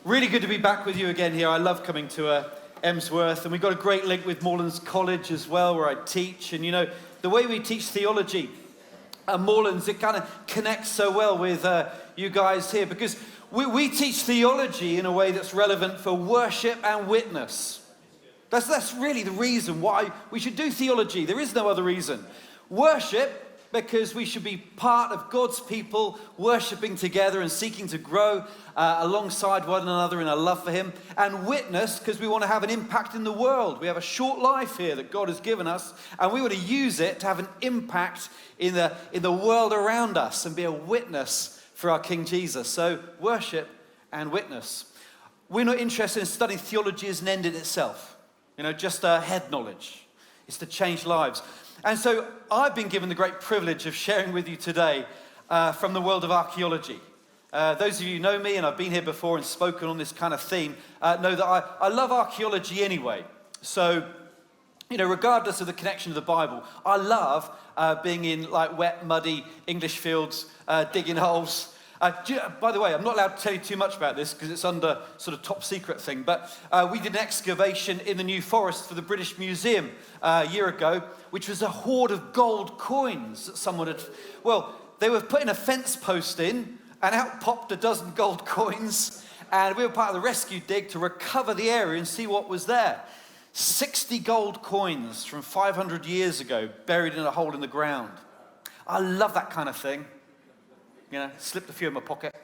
Really good to be back with you again here. I love coming to Emsworth, and we've got a great link with Morelands College as well, where I teach. And you know, the way we teach theology at Morelands, it kind of connects so well with you guys here, because we teach theology in a way that's relevant for worship and witness. That's really the reason why we should do theology. There is no other reason. Worship, because we should be part of God's people, worshiping together and seeking to grow alongside one another in our love for Him. And witness, because we want to have an impact in the world. We have a short life here that God has given us, and we want to use it to have an impact in the world around us and be a witness for our King Jesus. So worship and witness. We're not interested in studying theology as an end in itself. You know, just head knowledge. It's to change lives. And so I've been given the great privilege of sharing with you today from the world of archaeology. Those of you who know me, and I've been here before and spoken on this kind of theme, know that I love archaeology anyway. So, you know, regardless of the connection to the Bible, I love being in like wet, muddy English fields, digging holes. By the way, I'm not allowed to tell you too much about this because it's under sort of top secret thing, but we did an excavation in the New Forest for the British Museum a year ago, which was a hoard of gold coins that someone had, well, they were putting a fence post in, and out popped a dozen gold coins, and we were part of the rescue dig to recover the area and see what was there. 60 gold coins from 500 years ago, buried in a hole in the ground. I love that kind of thing. You know, slipped a few in my pocket.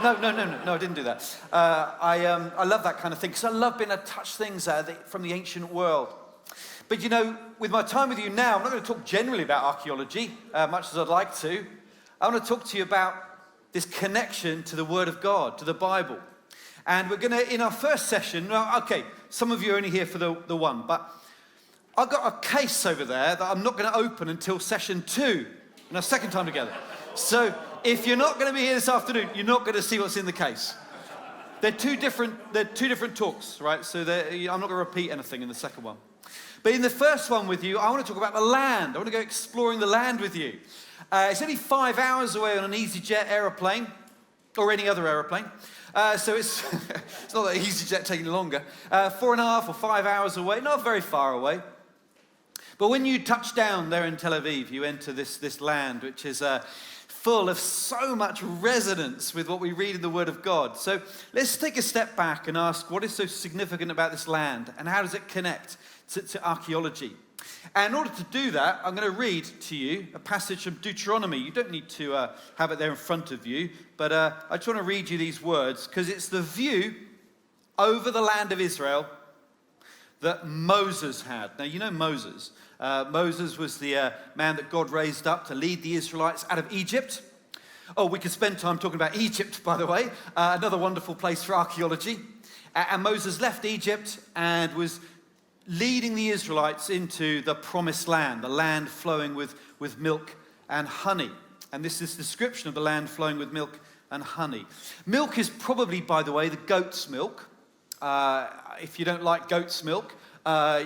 No, I didn't do that. I love that kind of thing because I love being able to touch things from the ancient world. But you know, with my time with you now, I'm not going to talk generally about archaeology, much as I'd like to. I want to talk to you about this connection to the Word of God, to the Bible. And we're going to, in our first session, okay, some of you are only here for the one, but I've got a case over there that I'm not going to open until session 2, in our second time together. So if you're not going to be here this afternoon, you're not going to see what's in the case. They're two different talks, right? So I'm not going to repeat anything in the second one. But in the first one with you, I want to talk about the land. I want to go exploring the land with you. It's only 5 hours away on an EasyJet aeroplane, or any other aeroplane. So it's not that EasyJet taking longer. 4.5 or 5 hours away, not very far away. But when you touch down there in Tel Aviv, you enter this land, which is full of so much resonance with what we read in the Word of God. So let's take a step back and ask, what is so significant about this land, and how does it connect to archaeology? And in order to do that, I'm going to read to you a passage from Deuteronomy. You don't need to have it there in front of you, but I just want to read you these words, because it's the view over the land of Israel that Moses had. Now, you know Moses. Moses was the man that God raised up to lead the Israelites out of Egypt. Oh, we could spend time talking about Egypt, by the way. Another wonderful place for archaeology. And Moses left Egypt and was leading the Israelites into the promised land, the land flowing with milk and honey. And this is the description of the land flowing with milk and honey. Milk is probably, by the way, the goat's milk. If you don't like goat's milk,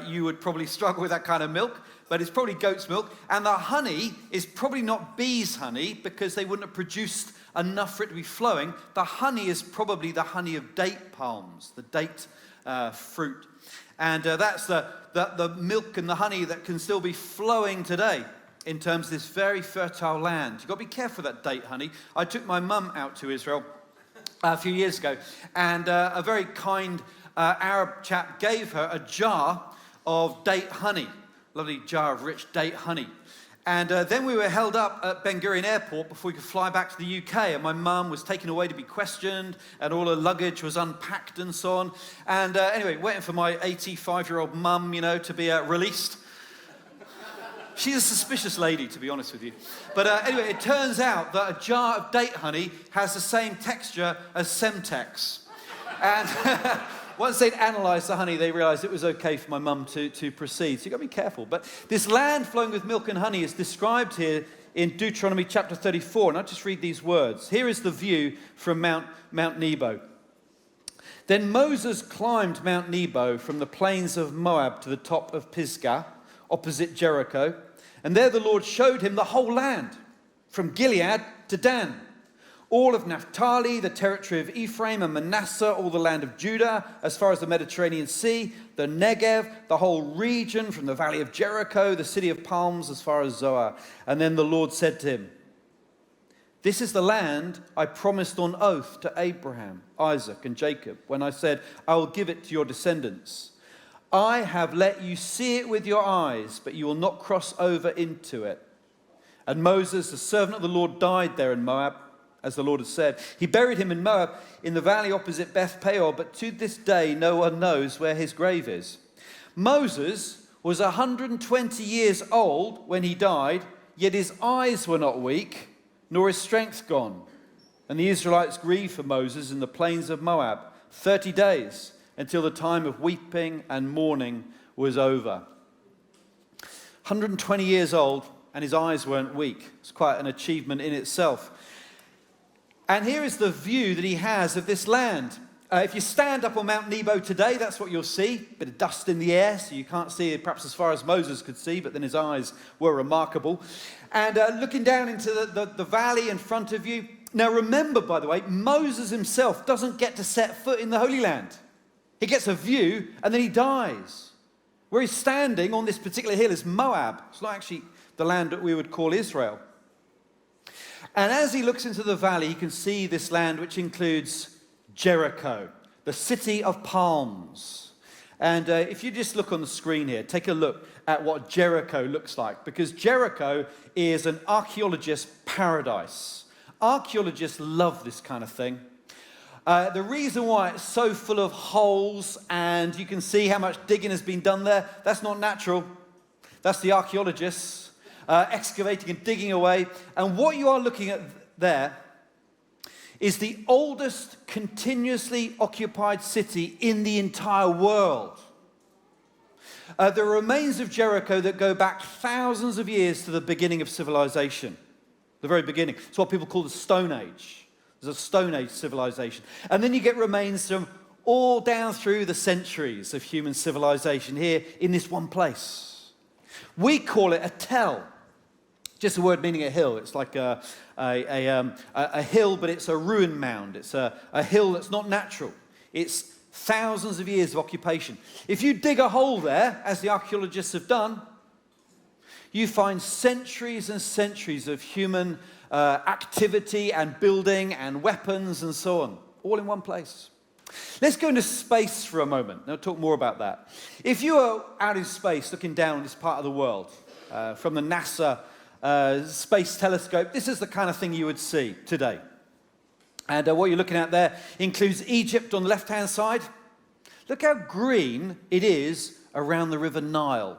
you would probably struggle with that kind of milk, but it's probably goat's milk. And the honey is probably not bees' honey, because they wouldn't have produced enough for it to be flowing. The honey is probably the honey of date palms, the date fruit. And that's the milk and the honey that can still be flowing today in terms of this very fertile land. You've got to be careful with that date honey. I took my mum out to Israel a few years ago, and a very kind Arab chap gave her a jar of date honey, lovely jar of rich date honey. And then we were held up at Ben Gurion Airport before we could fly back to the UK, and my mum was taken away to be questioned, and all her luggage was unpacked and so on. And anyway, waiting for my 85-year-old mum, you know, to be released. She's a suspicious lady, to be honest with you. But anyway, it turns out that a jar of date honey has the same texture as Semtex. And once they'd analysed the honey, they realised it was okay for my mum to proceed. So you've got to be careful. But this land flowing with milk and honey is described here in Deuteronomy chapter 34. And I'll just read these words. Here is the view from Mount Nebo. Then Moses climbed Mount Nebo from the plains of Moab to the top of Pisgah, opposite Jericho. And there the Lord showed him the whole land, from Gilead to Dan, all of Naphtali, the territory of Ephraim and Manasseh, all the land of Judah, as far as the Mediterranean Sea, the Negev, the whole region from the valley of Jericho, the city of palms, as far as Zoar. And then the Lord said to him, this is the land I promised on oath to Abraham, Isaac, and Jacob, when I said, I will give it to your descendants. I have let you see it with your eyes, but you will not cross over into it. And Moses, the servant of the Lord, died there in Moab, as the Lord had said. He buried him in Moab, in the valley opposite Beth Peor, but to this day no one knows where his grave is. Moses was 120 years old when he died, yet his eyes were not weak, nor his strength gone. And the Israelites grieved for Moses in the plains of Moab 30 days, until the time of weeping and mourning was over. 120 years old, and his eyes weren't weak. It's quite an achievement in itself. And here is the view that he has of this land. If you stand up on Mount Nebo today, that's what you'll see. A bit of dust in the air, so you can't see it perhaps as far as Moses could see, but then his eyes were remarkable. And looking down into the valley in front of you. Now remember, by the way, Moses himself doesn't get to set foot in the Holy Land. He gets a view, and then he dies. Where he's standing on this particular hill is Moab. It's not actually the land that we would call Israel. And as he looks into the valley, he can see this land, which includes Jericho, the city of palms. And if you just look on the screen here, take a look at what Jericho looks like, because Jericho is an archaeologist's paradise. Archaeologists love this kind of thing. The reason why it's so full of holes, and you can see how much digging has been done there, that's not natural. That's the archaeologists excavating and digging away. And what you are looking at there is the oldest continuously occupied city in the entire world. The remains of Jericho that go back thousands of years to the beginning of civilization. The very beginning. It's what people call the Stone Age. There's a Stone Age civilization. And then you get remains from all down through the centuries of human civilization here in this one place. We call it a tell. Just a word meaning a hill. It's like a hill, but it's a ruin mound. It's a hill that's not natural. It's thousands of years of occupation. If you dig a hole there, as the archaeologists have done, you find centuries and centuries of human activity and building and weapons and so on, all in one place. Let's go into space for a moment. I'll talk more about that. If you are out in space looking down on this part of the world, from the NASA space telescope, this is the kind of thing you would see today. And what you're looking at there includes Egypt on the left-hand side. Look how green it is around the River Nile.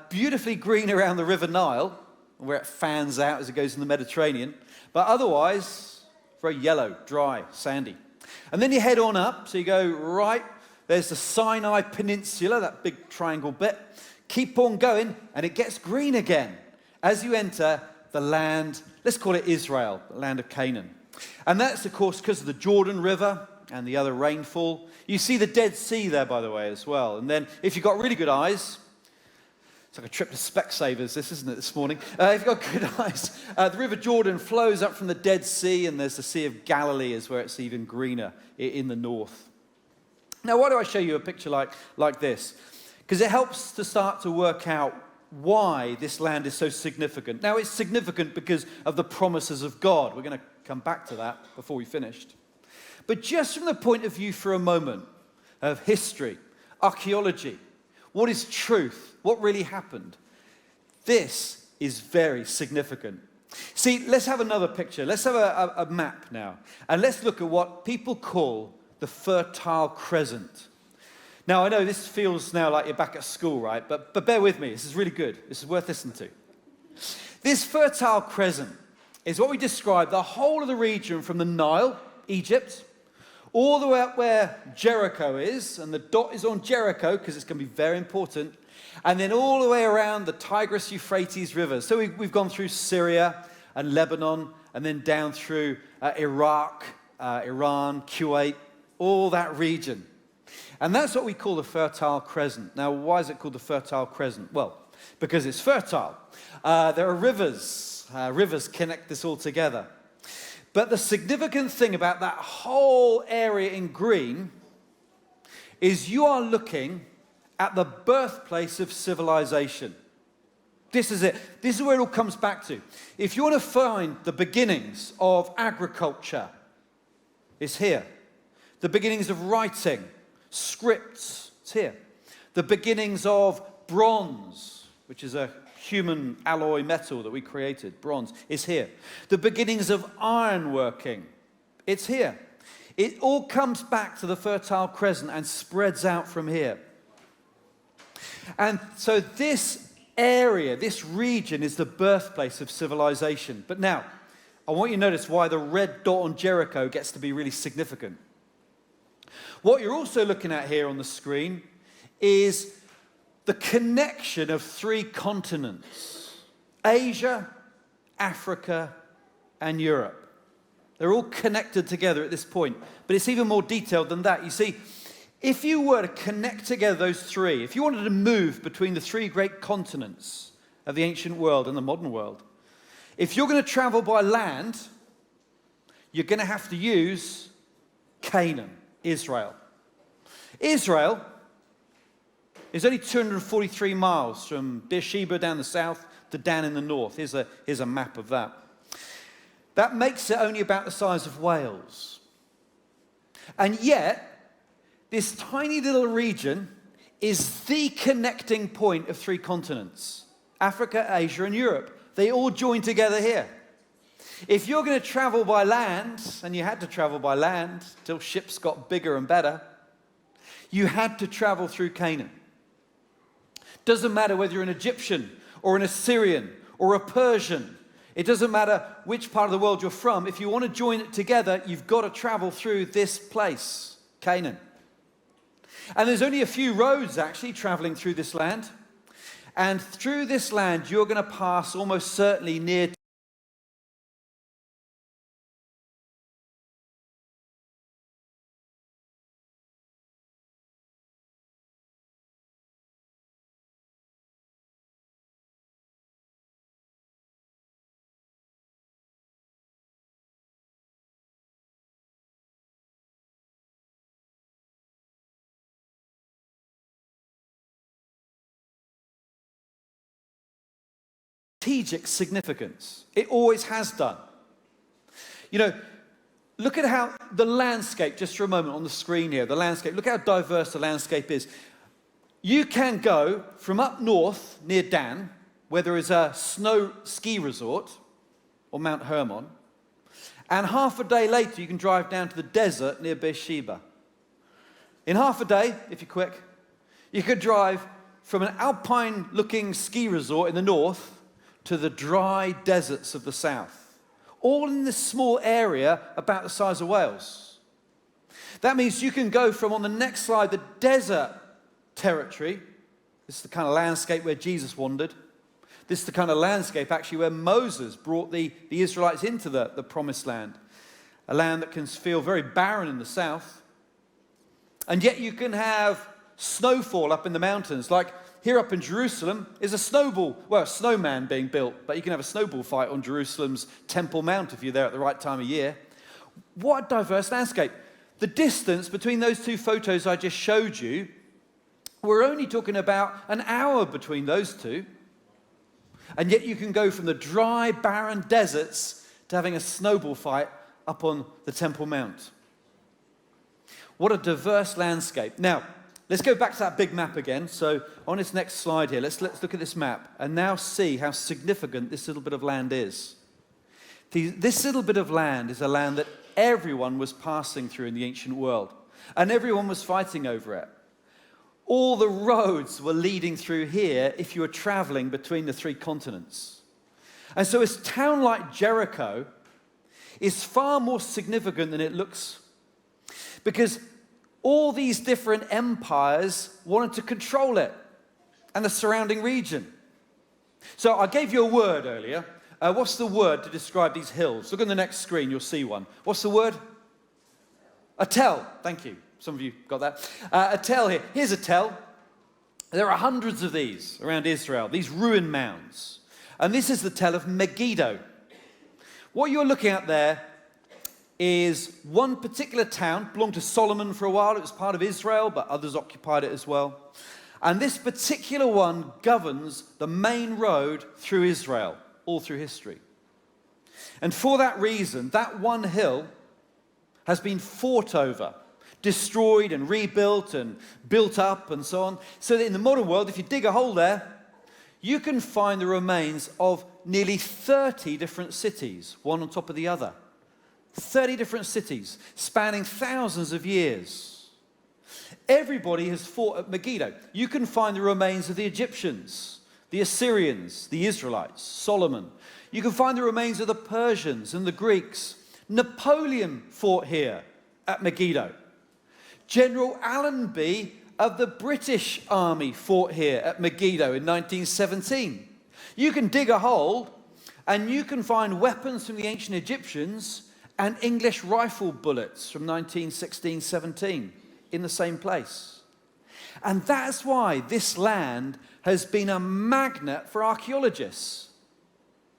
Beautifully green around the River Nile, where it fans out as it goes in the Mediterranean. But otherwise, very yellow, dry, sandy. And then you head on up, so you go right. There's the Sinai Peninsula, that big triangle bit. Keep on going, and it gets green again as you enter the land, let's call it Israel, the land of Canaan. And that's, of course, because of the Jordan River and the other rainfall. You see the Dead Sea there, by the way, as well. And then, if you've got really good eyes, it's like a trip to Specsavers, this, isn't it, this morning? If you've got good eyes, the River Jordan flows up from the Dead Sea, and there's the Sea of Galilee is where it's even greener in the north. Now, why do I show you a picture like this? Because it helps to start to work out why this land is so significant. Now, it's significant because of the promises of God. We're going to come back to that before we finished. But just from the point of view for a moment of history, archaeology, what is truth? What really happened? This is very significant. See, let's have another picture. Let's have a map now. And let's look at what people call the Fertile Crescent. Now, I know this feels now like you're back at school, right? But bear with me. This is really good. This is worth listening to. This Fertile Crescent is what we describe the whole of the region from the Nile, Egypt, all the way up where Jericho is, and the dot is on Jericho because it's going to be very important, and then all the way around the Tigris-Euphrates rivers. So we've gone through Syria and Lebanon, and then down through Iraq, Iran, Kuwait, all that region. And that's what we call the Fertile Crescent. Now, why is it called the Fertile Crescent? Well, because it's fertile. There are rivers. Rivers connect this all together. But the significant thing about that whole area in green is you are looking at the birthplace of civilization. This is it. This is where it all comes back to. If you want to find the beginnings of agriculture, it's here. The beginnings of writing, scripts, it's here. The beginnings of bronze, which is a human alloy metal that we created, bronze, is here. The beginnings of ironworking, it's here. It all comes back to the Fertile Crescent and spreads out from here. And so this area, this region is the birthplace of civilization. But now, I want you to notice why the red dot on Jericho gets to be really significant. What you're also looking at here on the screen is the connection of 3 continents: Asia, Africa, and Europe. They're all connected together at this point, but it's even more detailed than that. You see, if you were to connect together those 3, if you wanted to move between the 3 great continents of the ancient world and the modern world, if you're going to travel by land, you're going to have to use Canaan, Israel. Israel is only 243 miles from Beersheba down the south to Dan in the north. Here's a map of that. That makes it only about the size of Wales. And yet, this tiny little region is the connecting point of 3 continents: Africa, Asia, and Europe. They all join together here. If you're going to travel by land, and you had to travel by land till ships got bigger and better, you had to travel through Canaan. Doesn't matter whether you're an Egyptian or an Assyrian or a Persian. It doesn't matter which part of the world you're from. If you want to join it together, you've got to travel through this place, Canaan. And there's only a few roads actually traveling through this land. And through this land, you're going to pass almost certainly near strategic significance. It always has done. You know, look at how the landscape, just for a moment on the screen here, the landscape, look how diverse the landscape is. You can go from up north near Dan, where there is a snow ski resort, or Mount Hermon, and half a day later you can drive down to the desert near Beersheba. In half a day, if you're quick, you could drive from an alpine-looking ski resort in the north to the dry deserts of the south, all in this small area about the size of Wales. That means you can go from, on the next slide, the desert territory. This is the kind of landscape where Jesus wandered. This is the kind of landscape actually where Moses brought the Israelites into the promised land, a land that can feel very barren in the south. And yet you can have snowfall up in the mountains. Like here up in Jerusalem is a snowman being built, but you can have a snowball fight on Jerusalem's Temple Mount if you're there at the right time of year. What a diverse landscape. The distance between those 2 photos I just showed you, we're only talking about an hour between those 2. And yet you can go from the dry, barren deserts to having a snowball fight up on the Temple Mount. What a diverse landscape. Now, let's go back to that big map again. So on this next slide here, let's look at this map and now see how significant this little bit of land is. This little bit of land is a land that everyone was passing through in the ancient world, and everyone was fighting over it. All the roads were leading through here if you were traveling between the 3 continents. And so a town like Jericho is far more significant than it looks, because all these different empires wanted to control it and the surrounding region. So I gave you a word earlier. What's the word to describe these hills? Look on the next screen, you'll see one. What's the word? A tell. Thank you. Some of you got that. A tell here. Here's a tell. There are hundreds of these around Israel, these ruin mounds. And this is the tell of Megiddo. What you're looking at there is one particular town, belonged to Solomon for a while. It was part of Israel, but others occupied it as well. And this particular one governs the main road through Israel, all through history. And for that reason, that one hill has been fought over, destroyed and rebuilt and built up and so on. So that in the modern world, if you dig a hole there, you can find the remains of nearly 30 different cities, one on top of the other. 30 different cities, spanning thousands of years. Everybody has fought at Megiddo. You can find the remains of the Egyptians, the Assyrians, the Israelites, Solomon. You can find the remains of the Persians and the Greeks. Napoleon fought here at Megiddo. General Allenby of the British Army fought here at Megiddo in 1917. You can dig a hole and you can find weapons from the ancient Egyptians and English rifle bullets from 1916-17 in the same place. And that's why this land has been a magnet for archaeologists.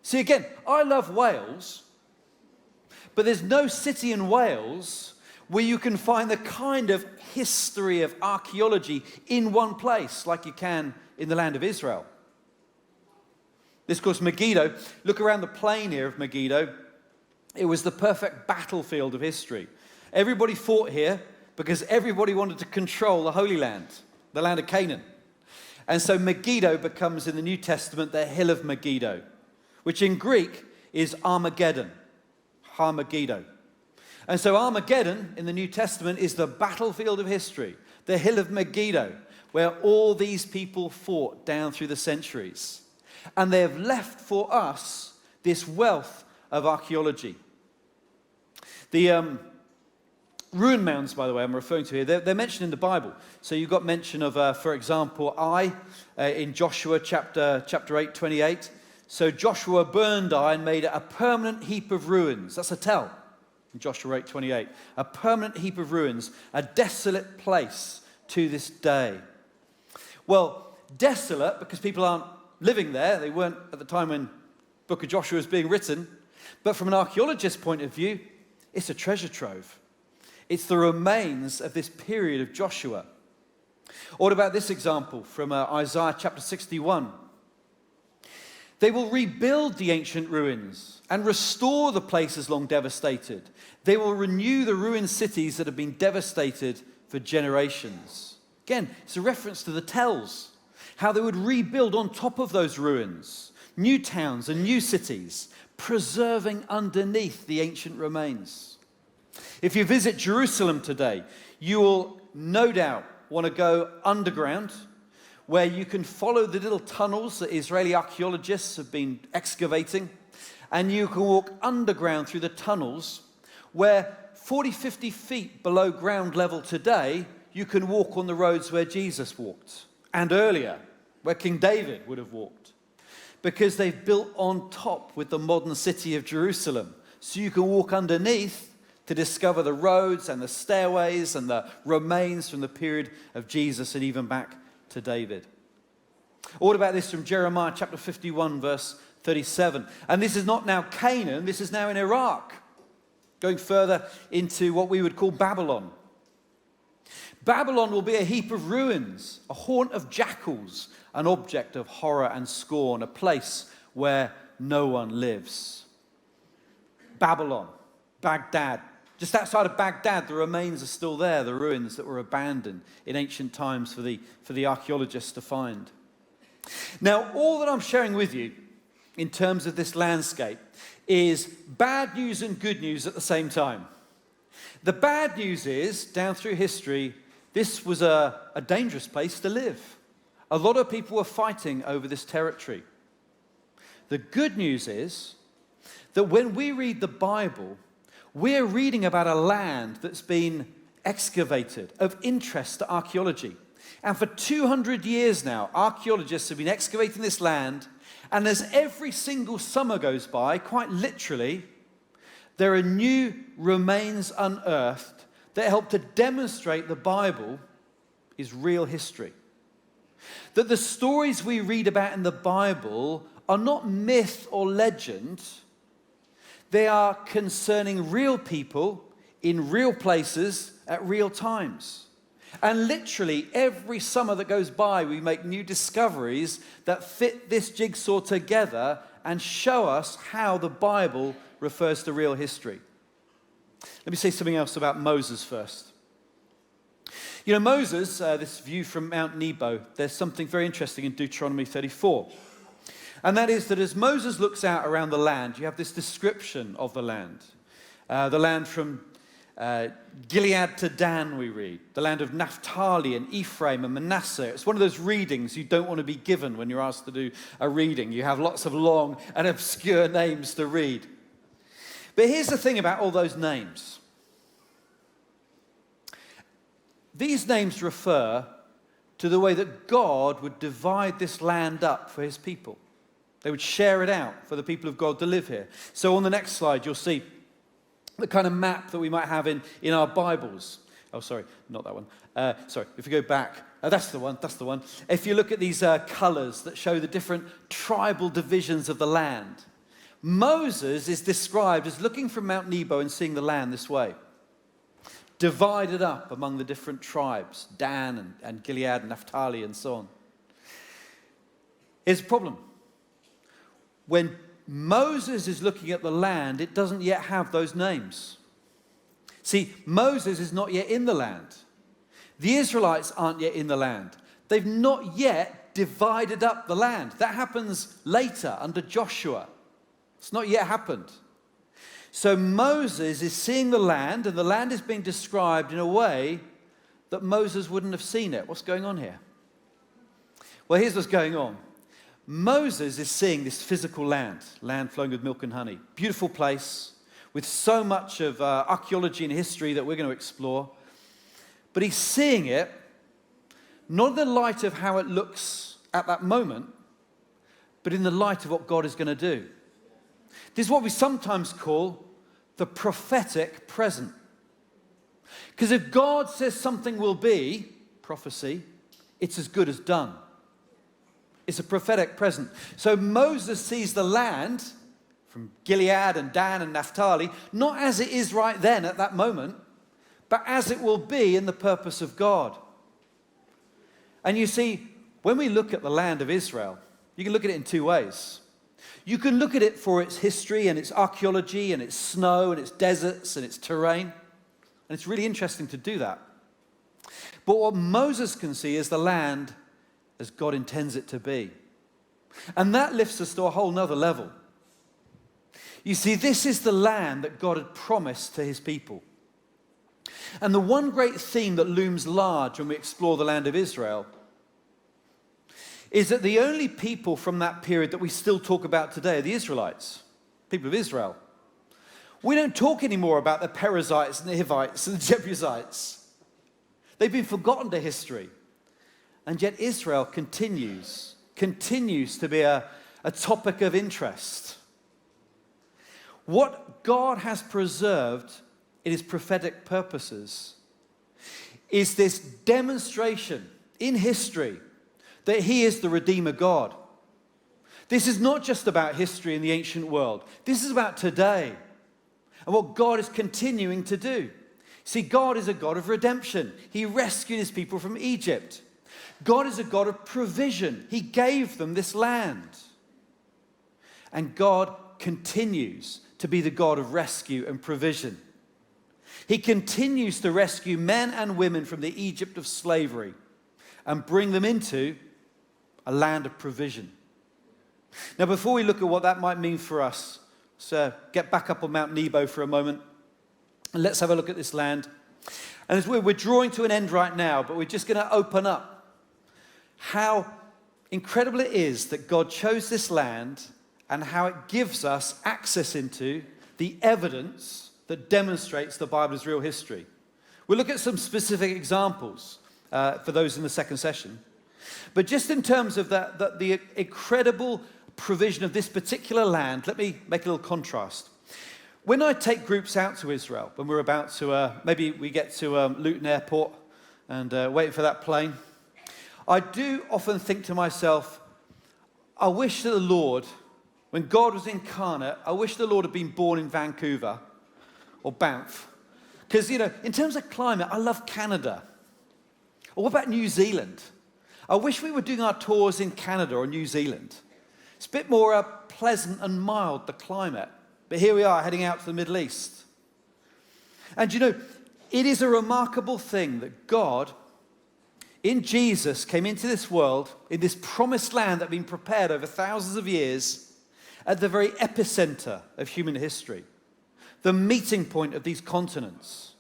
See, again, I love Wales, but there's no city in Wales where you can find the kind of history of archaeology in one place like you can in the land of Israel. This, of course, Megiddo, look around the plain here of Megiddo. It was the perfect battlefield of history. Everybody fought here because everybody wanted to control the Holy Land, the land of Canaan. And so Megiddo becomes, in the New Testament, the hill of Megiddo, which in Greek is Armageddon, Harmageddo. And so Armageddon in the New Testament is the battlefield of history, the hill of Megiddo, where all these people fought down through the centuries. And they have left for us this wealth of archaeology. The ruin mounds, by the way, I'm referring to here, they're mentioned in the Bible. So you've got mention of, for example, in Joshua chapter 8, 28. So Joshua burned Ai and made it a permanent heap of ruins. That's a tell in Joshua 8, 28. A permanent heap of ruins, a desolate place to this day. Well, desolate because people aren't living there. They weren't at the time when the book of Joshua was being written. But from an archaeologist's point of view, it's a treasure trove. It's the remains of this period of Joshua. What about this example from Isaiah chapter 61? They will rebuild the ancient ruins and restore the places long devastated. They will renew the ruined cities that have been devastated for generations. Again, it's a reference to the tells, how they would rebuild on top of those ruins, new towns and new cities, preserving underneath the ancient remains. If you visit Jerusalem today, you will no doubt want to go underground, where you can follow the little tunnels that Israeli archaeologists have been excavating, and you can walk underground through the tunnels where 40, 50 feet below ground level today, you can walk on the roads where Jesus walked, and earlier, where King David would have walked, because they've built on top with the modern city of Jerusalem. So you can walk underneath to discover the roads and the stairways and the remains from the period of Jesus and even back to David. What about this from Jeremiah chapter 51, verse 37? And this is not now Canaan, this is now in Iraq, going further into what we would call Babylon. Babylon will be a heap of ruins, a haunt of jackals, an object of horror and scorn, a place where no one lives. Babylon, Baghdad. Just outside of Baghdad, the remains are still there, the ruins that were abandoned in ancient times for the archaeologists to find. Now, all that I'm sharing with you in terms of this landscape is bad news and good news at the same time. The bad news is, down through history, this was a dangerous place to live. A lot of people were fighting over this territory. The good news is that when we read the Bible, we're reading about a land that's been excavated, of interest to archaeology. And for 200 years now, archaeologists have been excavating this land, and as every single summer goes by, quite literally, there are new remains unearthed that help to demonstrate the Bible is real history. That the stories we read about in the Bible are not myth or legend. They are concerning real people in real places at real times. And literally every summer that goes by, we make new discoveries that fit this jigsaw together and show us how the Bible refers to real history. Let me say something else about Moses first. You know, Moses, this view from Mount Nebo, there's something very interesting in Deuteronomy 34. And that is that as Moses looks out around the land, you have this description of the land from Gilead to Dan, we read, the land of Naphtali and Ephraim and Manasseh. It's one of those readings you don't want to be given when you're asked to do a reading. You have lots of long and obscure names to read. But here's the thing about all those names. These names refer to the way that God would divide this land up for his people. They would share it out for the people of God to live here. So on the next slide, you'll see the kind of map that we might have in our Bibles. Oh, sorry, not that one. Sorry, if you go back, that's the one. If you look at these colors that show the different tribal divisions of the land, Moses is described as looking from Mount Nebo and seeing the land this way, divided up among the different tribes, Dan and Gilead and Naphtali and so on. Here's the problem. When Moses is looking at the land, it doesn't yet have those names. See, Moses is not yet in the land. The Israelites aren't yet in the land. They've not yet divided up the land. That happens later under Joshua. It's not yet happened. So Moses is seeing the land, and the land is being described in a way that Moses wouldn't have seen it. What's going on here? Well, here's what's going on. Moses is seeing this physical land flowing with milk and honey. Beautiful place with so much of archaeology and history that we're going to explore. But he's seeing it not in the light of how it looks at that moment, but in the light of what God is going to do. This is what we sometimes call the prophetic present. Because if God says something will be, prophecy, it's as good as done. It's a prophetic present. So Moses sees the land from Gilead and Dan and Naphtali, not as it is right then at that moment, but as it will be in the purpose of God. And you see, when we look at the land of Israel, you can look at it in two ways. You can look at it for its history and its archaeology and its snow and its deserts and its terrain. And it's really interesting to do that. But what Moses can see is the land as God intends it to be. And that lifts us to a whole nother level. You see, this is the land that God had promised to his people. And the one great theme that looms large when we explore the land of Israel is that the only people from that period that we still talk about today are the Israelites, people of Israel. We don't talk anymore about the Perizzites and the Hivites and the Jebusites. They've been forgotten to history. And yet Israel continues to be a topic of interest. What God has preserved in his prophetic purposes is this demonstration in history that he is the Redeemer God. This is not just about history in the ancient world. This is about today and what God is continuing to do. See, God is a God of redemption. He rescued his people from Egypt. God is a God of provision. He gave them this land. And God continues to be the God of rescue and provision. He continues to rescue men and women from the Egypt of slavery and bring them into a land of provision. Now, before we look at what that might mean for us, so get back up on Mount Nebo for a moment and let's have a look at this land. And as we're drawing to an end right now, but we're just going to open up how incredible it is that God chose this land and how it gives us access into the evidence that demonstrates the Bible's real history. We'll look at some specific examples for those in the second session. But just in terms of the incredible provision of this particular land, let me make a little contrast. When I take groups out to Israel, when we're about to, maybe we get to Luton Airport and waiting for that plane, I do often think to myself, I wish that the Lord when God was incarnate, I wish the Lord had been born in Vancouver or Banff. Because, in terms of climate, I love Canada. Or what about New Zealand? I wish we were doing our tours in Canada or New Zealand. It's a bit more pleasant and mild, the climate. But here we are, heading out to the Middle East. And it is a remarkable thing that God, in Jesus, came into this world, in this promised land that had been prepared over thousands of years, at the very epicenter of human history, the meeting point of these continents.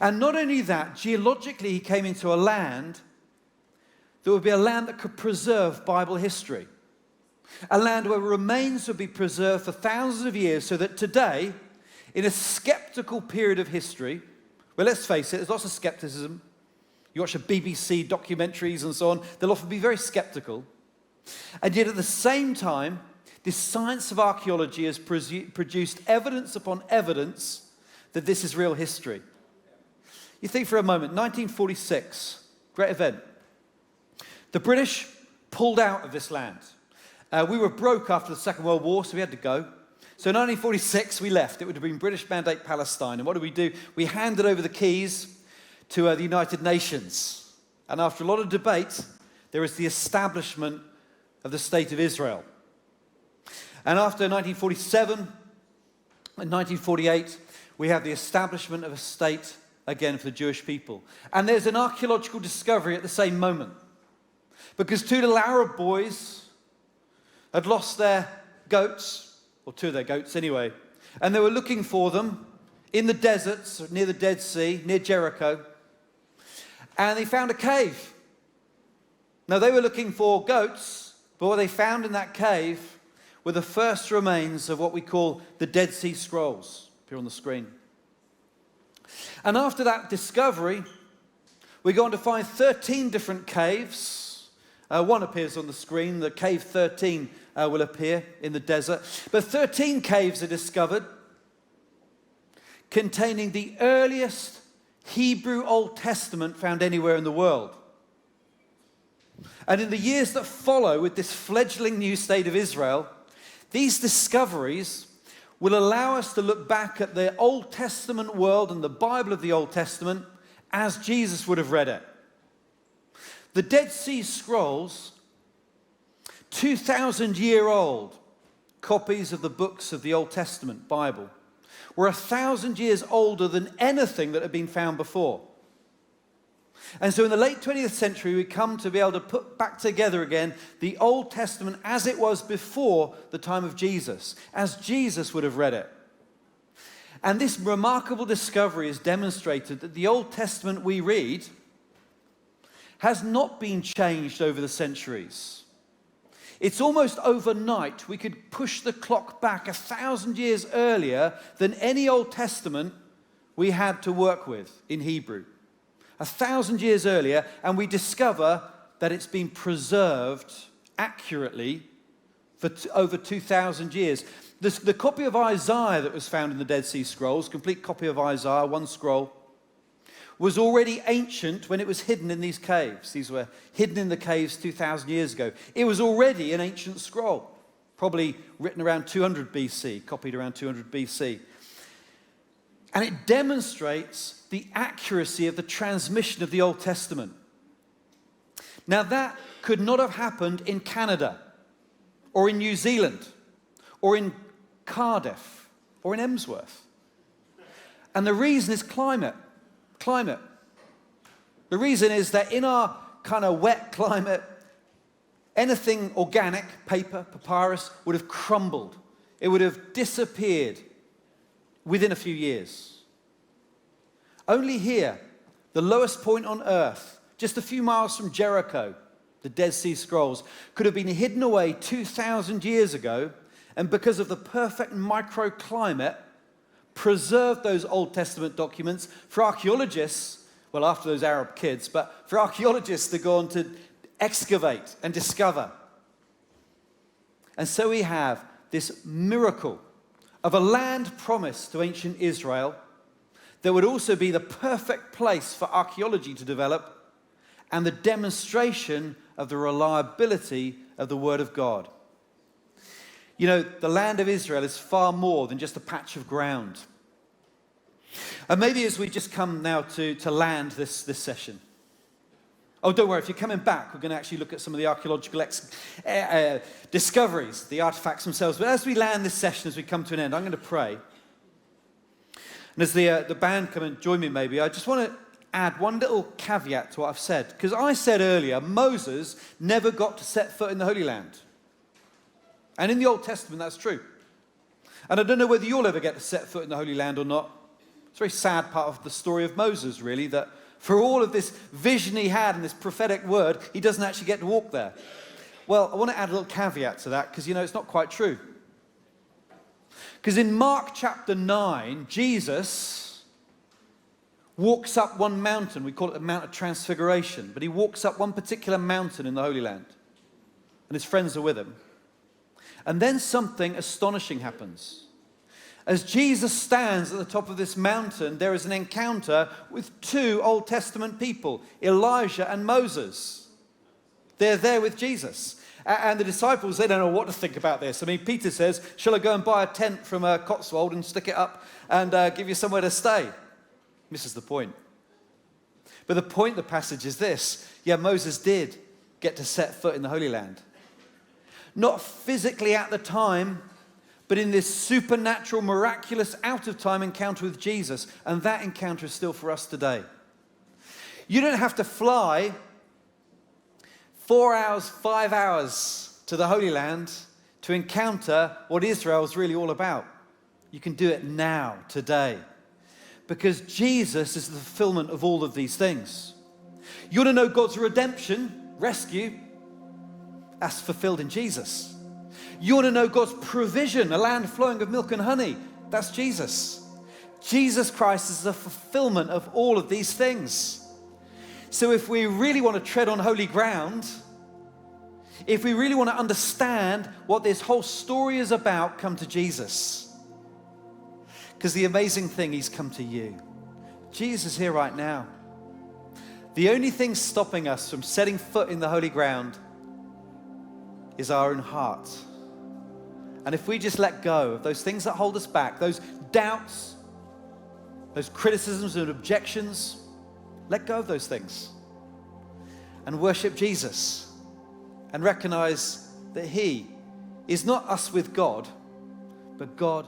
And not only that, geologically, he came into a land that would be a land that could preserve Bible history. A land where remains would be preserved for thousands of years, so that today, in a skeptical period of history, well, let's face it, there's lots of skepticism. You watch the BBC documentaries and so on, they'll often be very skeptical. And yet at the same time, this science of archaeology has produced evidence upon evidence that this is real history. You think for a moment, 1946, great event. The British pulled out of this land. We were broke after the Second World War, so we had to go. So in 1946, we left. It would have been British Mandate Palestine. And what did we do? We handed over the keys to the United Nations. And after a lot of debate, there was the establishment of the State of Israel. And after 1947 and 1948, we have the establishment of a state again for the Jewish people. And there's an archaeological discovery at the same moment. Because two little Arab boys had lost their goats, or two of their goats anyway, and they were looking for them in the deserts near the Dead Sea, near Jericho, and they found a cave. Now, they were looking for goats, but what they found in that cave were the first remains of what we call the Dead Sea Scrolls, here on the screen. And after that discovery, we go on to find 13 different caves. One appears on the screen. The cave 13 will appear in the desert. But 13 caves are discovered containing the earliest Hebrew Old Testament found anywhere in the world. And in the years that follow with this fledgling new state of Israel, these discoveries will allow us to look back at the Old Testament world and the Bible of the Old Testament as Jesus would have read it. The Dead Sea Scrolls, 2,000-year-old copies of the books of the Old Testament Bible, were 1,000 years older than anything that had been found before. And so in the late 20th century, we come to be able to put back together again the Old Testament as it was before the time of Jesus, as Jesus would have read it. And this remarkable discovery has demonstrated that the Old Testament we read has not been changed over the centuries. It's almost overnight. We could push the clock back 1,000 years earlier than any Old Testament we had to work with in Hebrew. 1,000 years earlier, and we discover that it's been preserved accurately for over 2,000 years. The copy of Isaiah that was found in the Dead Sea Scrolls, complete copy of Isaiah, one scroll, was already ancient when it was hidden in these caves. These were hidden in the caves 2,000 years ago. It was already an ancient scroll, probably written around 200 BC, copied around 200 BC. And it demonstrates the accuracy of the transmission of the Old Testament. Now, that could not have happened in Canada, or in New Zealand, or in Cardiff, or in Emsworth. And the reason is climate. The reason is that in our kind of wet climate, anything organic, paper, papyrus, would have crumbled. It would have disappeared within a few years. Only here, the lowest point on earth, just a few miles from Jericho, the Dead Sea Scrolls, could have been hidden away 2,000 years ago, and because of the perfect microclimate, preserved those Old Testament documents for archaeologists, well, after those Arab kids, but for archaeologists to go on to excavate and discover. And so we have this miracle of a land promised to ancient Israel that would also be the perfect place for archaeology to develop, and the demonstration of the reliability of the Word of God. You know, the land of Israel is far more than just a patch of ground. And maybe as we just come now to land this session. Oh, don't worry, if you're coming back, we're going to actually look at some of the archaeological discoveries, the artifacts themselves. But as we land this session, as we come to an end, I'm going to pray. And as the band come and join me maybe, I just want to add one little caveat to what I've said. Because I said earlier, Moses never got to set foot in the Holy Land. And in the Old Testament, that's true. And I don't know whether you'll ever get to set foot in the Holy Land or not. It's a very sad part of the story of Moses, really, that for all of this vision he had and this prophetic word, he doesn't actually get to walk there. Well, I want to add a little caveat to that because, it's not quite true. Because in Mark chapter 9, Jesus walks up one mountain. We call it the Mount of Transfiguration. But he walks up one particular mountain in the Holy Land. And his friends are with him. And then something astonishing happens. As Jesus stands at the top of this mountain, there is an encounter with two Old Testament people, Elijah and Moses. They're there with Jesus. And the disciples, they don't know what to think about this. I mean, Peter says, shall I go and buy a tent from Cotswold and stick it up and give you somewhere to stay? Misses the point. But the point of the passage is this. Yeah, Moses did get to set foot in the Holy Land. Not physically at the time, but in this supernatural, miraculous, out-of-time encounter with Jesus. And that encounter is still for us today. You don't have to fly 4 hours, 5 hours to the Holy Land to encounter what Israel is really all about. You can do it now, today. Because Jesus is the fulfillment of all of these things. You want to know God's redemption, rescue? That's fulfilled in Jesus. You want to know God's provision, a land flowing with milk and honey? That's Jesus. Jesus Christ is the fulfillment of all of these things. So if we really want to tread on holy ground, if we really want to understand what this whole story is about, come to Jesus. Because the amazing thing, he's come to you. Jesus is here right now. The only thing stopping us from setting foot in the holy ground is our own heart. And if we just let go of those things that hold us back, those doubts, those criticisms and objections, let go of those things and worship Jesus and recognize that he is not us with God, but God